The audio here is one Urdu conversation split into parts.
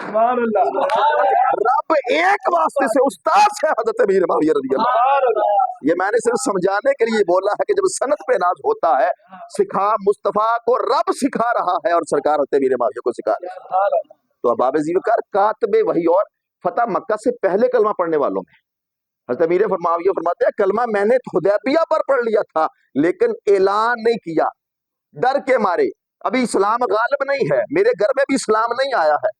سبحان اللہ، رب ایک واسطے سے استاد سے حضرت امیر معاویہ رضی اللہ۔ سبحان اللہ، یہ میں نے صرف سمجھانے کے لیے بولا ہے کہ جب سند پہ ناز ہوتا ہے، سکھا مصطفیٰ کو رب سکھا رہا ہے اور سرکار حضرت امیر معاویہ کو سکھا رہا ہے۔ سبحان اللہ، تو اباب ذیوکر کاتب وحی اور فتح مکہ سے پہلے کلمہ پڑھنے والوں میں حضرت امیر معاویہ فرماتے ہیں کلمہ میں نے حدیبیہ پر پڑھ لیا تھا لیکن اعلان نہیں کیا، ڈر کے مارے، ابھی اسلام غالب نہیں ہے، میرے گھر میں بھی اسلام نہیں آیا ہے۔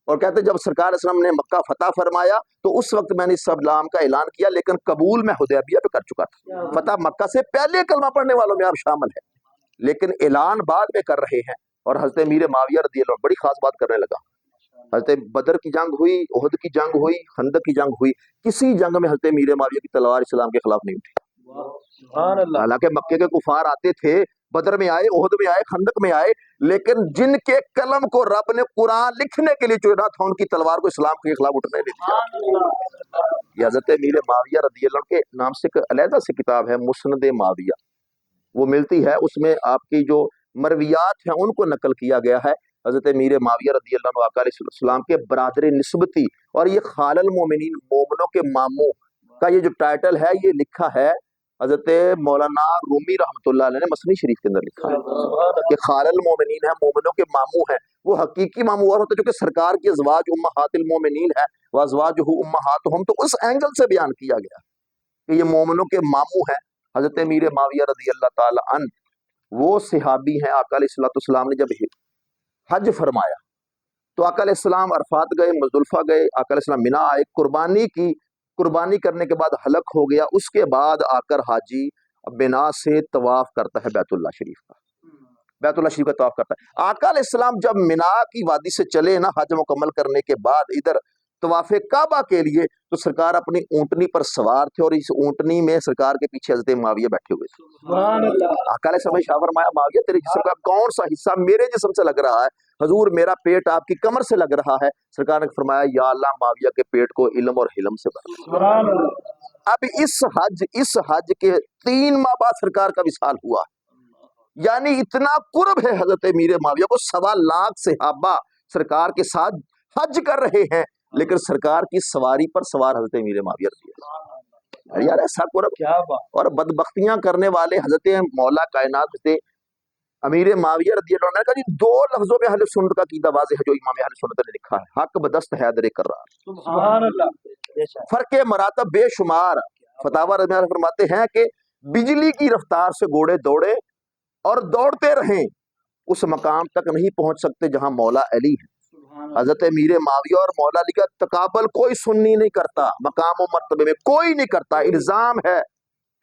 اور کہتے ہیں جب سرکار اسلام نے مکہ فتح فرمایا تو اس وقت میں نے اسلام کا اعلان کیا لیکن قبول میں حدیبیہ پہ کر چکا تھا۔ فتح مکہ سے پہلے کلمہ پڑھنے والوں میں آپ شامل ہیں، لیکن اعلان بعد میں کر رہے ہیں۔ اور حضرت امیر معاویہ رضی اللہ عنہ بڑی خاص بات کرنے لگا۔ حضرت بدر کی جنگ ہوئی، احد کی جنگ ہوئی، خندق کی جنگ ہوئی، کسی جنگ میں حضرت امیر معاویہ کی تلوار اسلام کے خلاف نہیں اٹھی۔ سبحان اللہ، حالانکہ مکے کے کفار آتے تھے، بدر میں آئے، احد میں آئے، خندق میں آئے، لیکن جن کے قلم کو رب نے قرآن لکھنے کے لیے چنا تھا ان کی تلوار کو اسلام کے خلاف اٹھنے نہیں دیا۔ سبحان اللہ، یہ حضرت امیر معاویہ رضی اللہ عنہ کے نام سے ایک علیحدہ سے کتاب ہے مسند معاویہ، وہ ملتی ہے، اس میں آپ کی جو مرویات ہیں ان کو نقل کیا گیا ہے۔ حضرت امیر معاویہ رضی اللہ عنہ آقا علیہ السلام کے برادر نسبتی، اور یہ خال المومنین مومنوں کے ماموں کا یہ جو ٹائٹل ہے یہ لکھا ہے حضرت مولانا رومی رحمۃ اللہ علیہ نے مثنی شریف کے اندر لکھا ہے کہ خال المومنین ہے، مومنوں کے ماموں ہیں۔ وہ حقیقی ماموں اور ہوتے جو کہ سرکار کی ازواج امہات المومنین ہے، وہ ازواجہ امہاتہم، تو اس اینگل سے بیان کیا گیا کہ یہ مومنوں کے ماموں ہیں۔ حضرت امیر معاویہ رضی اللہ تعالی عنہ وہ صحابی ہیں، آقا علیہ السلام نے جب حج فرمایا تو آقا علیہ السلام عرفات گئے، مزدلفہ گئے، آقا علیہ السلام منا آئے، قربانی کی، قربانی کرنے کے بعد حلق ہو گیا، اس کے بعد آ کر حاجی منا سے طواف کرتا ہے بیت اللہ شریف کا، بیت اللہ شریف کا طواف کرتا ہے۔ آقا علیہ السلام جب منا کی وادی سے چلے نا حج مکمل کرنے کے بعد ادھر طواف کعبہ کے لیے، تو سرکار اپنی اونٹنی پر سوار تھے اور اس اونٹنی میں سرکار کے پیچھے حضرت معاویہ بیٹھے ہوئے تھے۔ سبحان اللہ، آقا علیہ السلام نے شاہ فرمایا معاویہ تیرے جسم کا کون سا حصہ میرے جسم سے لگ رہا ہے؟ حضور میرا پیٹ آپ کی کمر سے لگ رہا ہے۔ سرکار نے فرمایا یا اللہ معاویہ کے پیٹ کو علم اور حلم سے بھر۔ سبحان اللہ، اب اس حج کے 3 ماہ بعد سرکار کا وصال ہوا، یعنی اتنا قرب ہے حضرت امیر معاویہ کو، 1.25 لاکھ صحابہ سرکار کے ساتھ حج کر رہے ہیں لیکن سرکار کی سواری پر سوار حضرت امیر معاویہ رضی اللہ عنہ۔ یار ایسا قرب، کیا بات، اور بدبختیاں کرنے والے حضرت مولا کائنات حضرت امیر معاویہ رضی اللہ عنہ کا جی 2 لفظوں میں اہل سنت کا عقیدہ واضح ہے جو امام اہل سنت نے لکھا ہے، حق بدست حیدر کرار، سبحان اللہ، بے شک، فرق مراتب بے شمار۔ فتاوی رضی اللہ فرماتے ہیں کہ بجلی کی رفتار سے گھوڑے دوڑے اور دوڑتے رہیں اس مقام تک نہیں پہنچ سکتے جہاں مولا علی ہے۔ سبحان اللہ، حضرت امیر معاویہ اور مولا علی کا تقابل کوئی سنی نہیں کرتا، مقام و مرتبے میں کوئی نہیں کرتا، الزام ہے،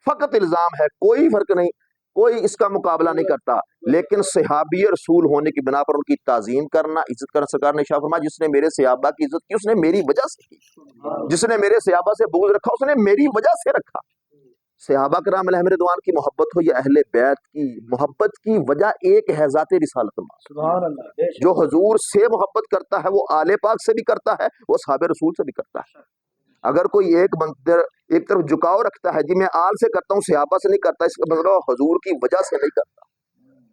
فقط الزام ہے، کوئی فرق نہیں، کوئی اس کا مقابلہ نہیں کرتا، لیکن صحابی رسول ہونے کی بنا پر ان کی تعظیم کرنا، عزت کرنا۔ سرکار نے ارشاد فرمایا جس نے میرے صحابہ کی عزت کی اس نے میری وجہ سے کی، جس نے میرے صحابہ سے بغض رکھا اس نے میری وجہ سے رکھا۔ صحابہ کرام علیہم رضوان کی محبت ہو یا اہل بیت کی محبت کی وجہ ایک ہے، ذات رسالت میں، سبحان اللہ، بے شک، جو حضور سے محبت کرتا ہے وہ آل پاک سے بھی کرتا ہے، وہ صحاب رسول سے بھی کرتا ہے۔ اگر کوئی ایک منظر ایک طرف جھکاؤ رکھتا ہے جی میں آل سے کرتا ہوں صحابہ سے نہیں کرتا، اس کا مطلب حضور کی وجہ سے نہیں کرتا۔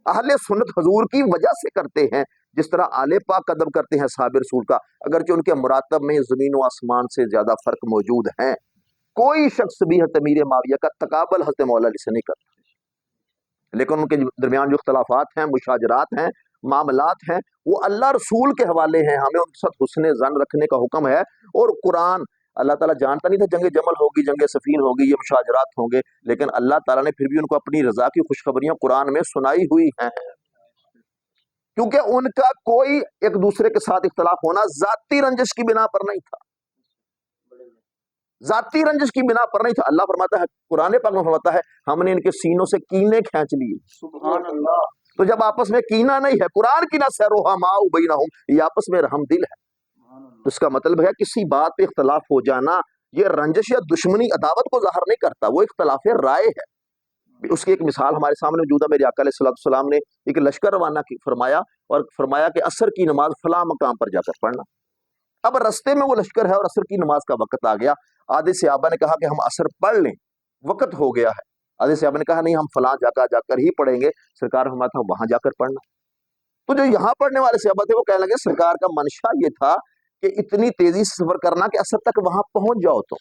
اہل سنت حضور کی وجہ سے کرتے ہیں، جس طرح آل پاک قدم کرتے ہیں صحاب رسول کا، اگرچہ ان کے مراتب میں زمین و آسمان سے زیادہ فرق موجود ہیں۔ کوئی شخص بھی حضرت امیر معاویہ کا تقابل حضرت مولا علی سے نہیں کرتا، لیکن ان کے درمیان جو اختلافات ہیں، مشاجرات ہیں، معاملات ہیں، وہ اللہ رسول کے حوالے ہیں، ہمیں ان کے ساتھ حسن ظن رکھنے کا حکم ہے۔ اور قرآن اللہ تعالیٰ جانتا نہیں تھا جنگ جمل ہوگی، جنگ صفین ہوگی، یہ مشاجرات ہوں گے، لیکن اللہ تعالیٰ نے پھر بھی ان کو اپنی رضا کی خوشخبریاں قرآن میں سنائی ہوئی ہیں، کیونکہ ان کا کوئی ایک دوسرے کے ساتھ اختلاف ہونا ذاتی رنجش کی بنا پر نہیں تھا، ذاتی رنجش کی بنا پر نہیں تھا۔ اللہ فرماتا ہے، قرآن پاک میں فرماتا ہے ہم نے ان کے سینوں سے کینے کھینچ لیے۔ سبحان اللہ، تو جب آپس میں کینہ نہیں ہے، قرآن کی نہ سے رحماء بینہم، یہ آپس میں رحم دل ہے، تو اس کا مطلب ہے کسی بات پہ اختلاف ہو جانا یہ رنجش یا دشمنی عداوت کو ظاہر نہیں کرتا، وہ اختلاف رائے ہے۔ اس کی ایک مثال ہمارے سامنے موجود ہے، میرے آقا علیہ السلام نے ایک لشکر روانہ فرمایا اور فرمایا کہ عصر کی نماز فلاں مقام پر جا کر پڑھنا۔ اب رستے میں وہ لشکر ہے اور عصر کی نماز کا وقت آ گیا، آدھے صحابہ نے کہا کہ ہم عصر پڑھ لیں، وقت ہو گیا ہے، آدھے صحابہ نے کہا نہیں ہم فلاں جا کر ہی پڑھیں گے، سرکار فرماتا وہاں جا کر پڑھنا۔ تو جو یہاں پڑھنے والے صحابہ تھے وہ کہنے لگے سرکار کا منشا یہ تھا کہ اتنی تیزی سے سفر کرنا کہ اثر تک وہاں پہنچ جاؤ تو،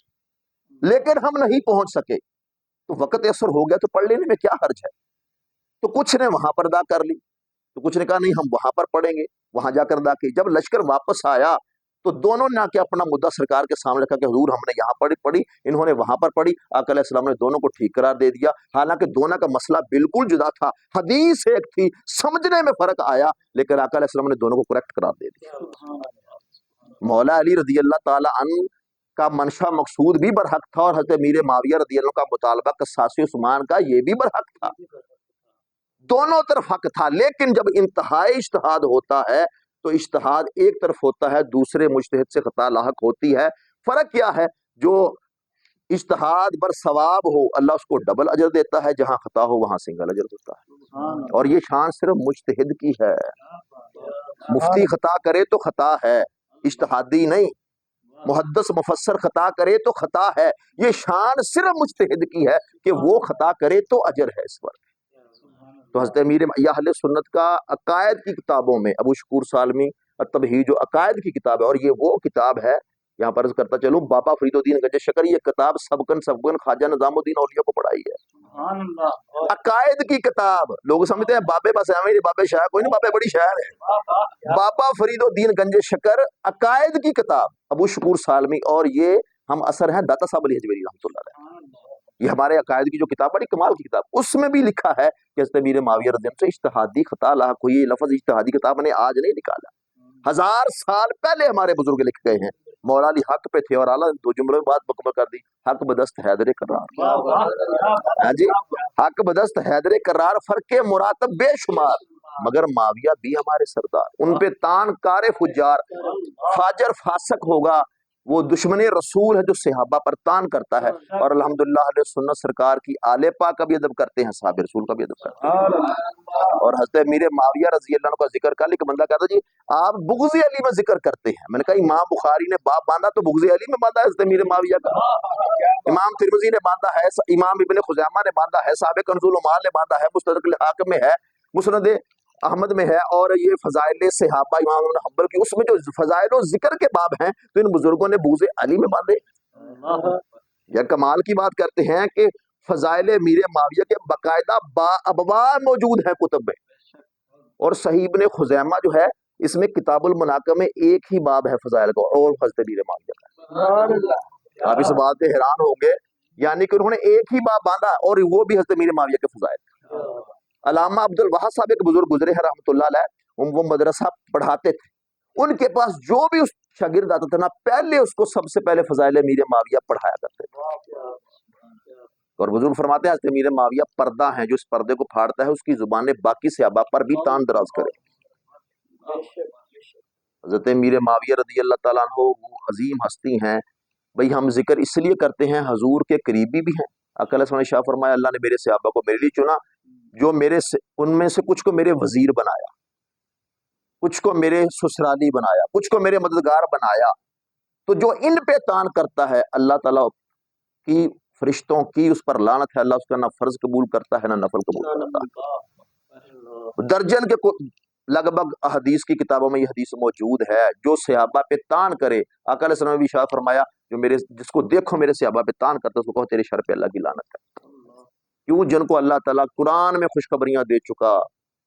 لیکن ہم نہیں پہنچ سکے تو وقت اثر ہو گیا تو پڑھ لینے میں کیا حرج ہے. تو کچھ نے وہاں پر ادا کر لی، تو کچھ نے کہا نہیں ہم وہاں پر پڑھیں گے، وہاں جا کر ادا کی. جب لشکر واپس آیا تو دونوں نے آ کے اپنا مدعا سرکار کے سامنے رکھا کہ حضور ہم نے یہاں پڑھی، انہوں نے وہاں پر پڑھی. آقا علیہ السلام نے دونوں کو ٹھیک قرار دے دیا، حالانکہ دونوں کا مسئلہ بالکل جدا تھا، حدیث ایک تھی، سمجھنے میں فرق آیا، لیکن آقا علیہ السلام نے دونوں کو کریکٹ قرار دے دیا. مولا علی رضی اللہ تعالی عنہ کا منشا مقصود بھی برحق تھا، اور حضرت امیر معاویہ رضی اللہ عنہ کا مطالبہ قصاص عثمان کا یہ بھی برحق تھا. دونوں طرف حق تھا، لیکن جب انتہائی اجتہاد ہوتا ہے تو اجتہاد ایک طرف ہوتا ہے، دوسرے مجتہد سے خطا لاحق ہوتی ہے. فرق کیا ہے؟ جو اجتہاد بر ثواب ہو اللہ اس کو ڈبل اجر دیتا ہے، جہاں خطا ہو وہاں سنگل اجر ہوتا ہے. اور یہ شان صرف مجتہد کی ہے. مفتی خطا کرے تو خطا ہے، اجتہادی نہیں. محدث مفسر خطا کرے تو خطا ہے. یہ شان صرف مجتہد کی ہے کہ وہ خطا کرے تو اجر ہے اس پر. تو حضرت امیر اہل سنت کا عقائد کی کتابوں میں ابو شکور سالمی التبہیج جو عقائد کی کتاب ہے، اور یہ وہ کتاب ہے، یہاں پر عرض کرتا چلوں، بابا فرید الدین گنج شکر یہ کتاب سبکن خواجہ نظام الدین اولیاء کو پڑھائی ہے. عقائد کی کتاب. لوگ سمجھتے ہیں بابے بس میرے بابے شاعر، کوئی نہیں، بابے بڑی شاعر ہے. بابا فرید الدین گنج شکر عقائد کی کتاب، ابو شکور سالمی، اور یہ ہم اثر ہیں داتا صاحب علی حجویری رحمۃ اللہ علیہ. یہ ہمارے عقائد کی جو کتاب بڑی کمال کی کتاب، اس میں بھی لکھا ہے کہ حضرت امیر معاویہ رضی اللہ عنہ سے اجتہادی خطا لاحق ہوئی. یہ لفظ اجتہادی کتاب نے آج نہیں نکالا، 1000 سال پہلے ہمارے بزرگ لکھ گئے ہیں. مولا علی حق پہ تھے، اور اعلیٰ نے 2 جملوں میں بات مکمل کر دی. حق بدست حیدر کرار. ہاں جی، حق بدست حیدر کرار، فرق مراتب بے شمار، مگر معاویہ بھی ہمارے سردار. ان پہ تان کار فجار، فاجر فاسق ہوگا وہ دشمن رسول ہے جو صحابہ پر تان کرتا ہے. اور الحمدللہ اہل سنت سرکار کی آل پاک کا بھی ادب کرتے ہیں، صحابہ رسول کا بھی ادب کرتے ہیں. اور حضرت امیر معاویہ رضی اللہ عنہ کا ذکر کر لی کہ بندہ کہتا جی آپ بغض علی میں ذکر کرتے ہیں. میں نے کہا امام بخاری نے باب باندھا تو بغض علی میں باندھا ہے حضرت امیر معاویہ کا. امام ترمذی نے باندھا ہے، امام ابن خزیمہ نے باندھا ہے، صاحب کنز المال نے باندھا ہے، مستدرک الحاکم میں ہے، مسند احمد میں ہے، اور یہ فضائل صحابہ امام ابن حنبل کی، اس میں جو فضائل و ذکر کے باب ہیں تو ان بزرگوں نے بغض علی میں باندھے. یا کمال کی بات کرتے ہیں کہ فضائل امیر معاویہ کے باقاعدہ ابواب موجود ہیں کتب میں، اور صحیح ابن خزیمہ جو ہے اس میں کتاب المناقب میں ایک ہی باب ہے فضائل کا، اور حضرت امیر معاویہ کا. آپ اس بات سے حیران ہوں گے، یعنی کہ انہوں نے ایک ہی باب باندھا، اور وہ بھی حضرت امیر معاویہ کے فضائل. علامہ عبد الوہاب صاحب ایک بزرگ گزرے ہیں رحمۃ اللہ علیہ، وہ مدرسہ پڑھاتے تھے. ان کے پاس جو بھی اس شاگرد آتا تھا نا، پہلے اس کو سب سے پہلے فضائل امیر معاویہ پڑھایا کرتے تھے. اور بزرگ فرماتے ہیں حضرت امیر معاویہ پردہ ہیں، جو اس پردے کو پھاڑتا ہے اس کی زبانیں باقی صحابہ پر بھی تان دراز کرے. حضرت امیر معاویہ رضی اللہ تعالیٰ عنہ وہ عظیم ہستی ہیں. بھئی ہم ذکر اس لیے کرتے ہیں، حضور کے قریبی بھی ہیں. آقا علیہ السلام نے شاہ فرمایا اللہ نے میرے صحابہ کو میرے لیے چنا، جو ان میں سے کچھ کو میرے وزیر بنایا، کچھ کو میرے سسرالی بنایا، کچھ کو میرے مددگار بنایا. تو جو ان پہ تان کرتا ہے اللہ تعالیٰ کی فرشتوں کی اس پر لعنت ہے، اللہ اس کا نہ فرض قبول کرتا ہے نہ نفل قبول کرتا ہے. درجن کے لگ بھگ احادیث کی کتابوں میں یہ حدیث موجود ہے، جو صحابہ پہ تان کرے. آقا علیہ السلام نے بھی ارشاد فرمایا جس کو دیکھو میرے صحابہ پہ تان کرتا ہے اس کو کہو تیرے شر پہ اللہ کی لعنت ہے. کیوں؟ جن کو اللہ تعالیٰ قرآن میں خوشخبریاں دے چکا،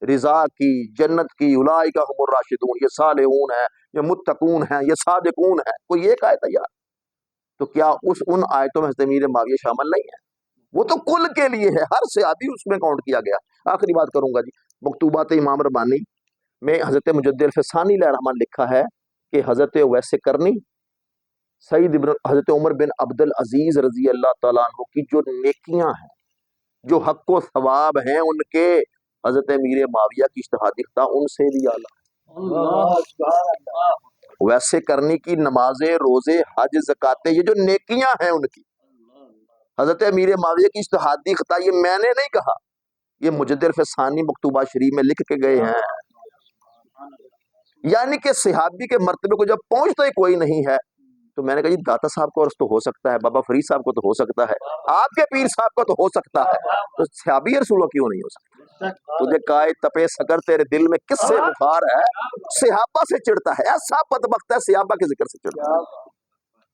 رضا کی، جنت کی، اولئک هم الراشدون، یہ صالحون ہیں، یہ متقون ہیں، یہ صادقون ہیں. کوئی ایک آیت ہے یار، تو کیا ان آیتوں میں حضرت امیر معاویہ شامل نہیں ہے؟ وہ تو کل کے لیے ہے، ہر صحابی اس میں کاؤنٹ کیا گیا. آخری بات کروں گا جی، مکتوبات امام ربانی میں حضرت مجدد الفسانی علیہ الرحمن لکھا ہے کہ حضرت ویس کرنی، حضرت عمر بن عبد العزیز رضی اللہ تعالیٰ عنہ کی جو نیکیاں ہیں، جو حق و ثواب ہیں، ان کے حضرت امیر معاویہ کی اجتہادی خطا ان سے بھی اعلیٰ. ویسے کرنی کی نمازیں، روزے، حج، زکاتیں، یہ جو نیکیاں ہیں ان کی، حضرت امیر معاویہ کی اجتہادی خطا، یہ میں نے نہیں کہا، یہ مجدد الفسانی مکتوبہ شریف میں لکھ کے گئے ہیں. یعنی کہ صحابی کے مرتبے کو جب پہنچتا ہی کوئی نہیں ہے تو میں نے کہا جی داتا صاحب کو تو ہو سکتا ہے، بابا فرید صاحب کو تو ہو سکتا ہے، آپ کے پیر صاحب کو تو ہو سکتا ہے، تو صحابی رسولوں کیوں نہیں ہو سکتا؟ تجھے کائے تپے سکر تیرے دل میں کس سے بخار ہے؟ صحابہ سے چڑھتا ہے، ایسا بدبخت ہے صحابہ کے ذکر سے چڑھتا ہے۔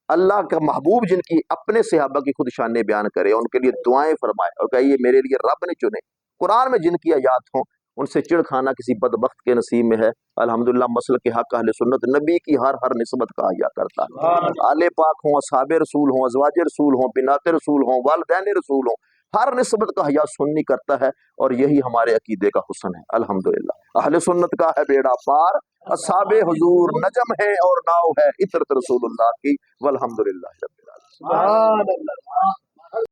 اللہ کا محبوب جن کی اپنے صحابہ کی خود شانیں بیان کرے، ان کے لیے دعائیں فرمائے اور کہے یہ میرے لیے رب نے چنے۔ قرآن میں جن کی آیات ہوں ان سے چڑ کھانا کسی بدبخت کے نصیب میں ہے۔ الحمدللہ مسلک کے حق اہل سنت نبی کی ہر نسبت کہا جا کرتا ہے، آل پاک ہوں، اصحاب رسول ہوں، ازواج رسول ہوں، بنات رسول ہوں، والدین رسول ہوں، ہر نسبت کا حیا سنی کرتا ہے، اور یہی ہمارے عقیدے کا حسن ہے۔ الحمدللہ اہل سنت کا ہے بیڑا پار، اصحاب حضور نجم ہے اور ناؤ ہے عطرت رسول اللہ کی، والحمدللہ رب العالمین۔ سبحان اللہ۔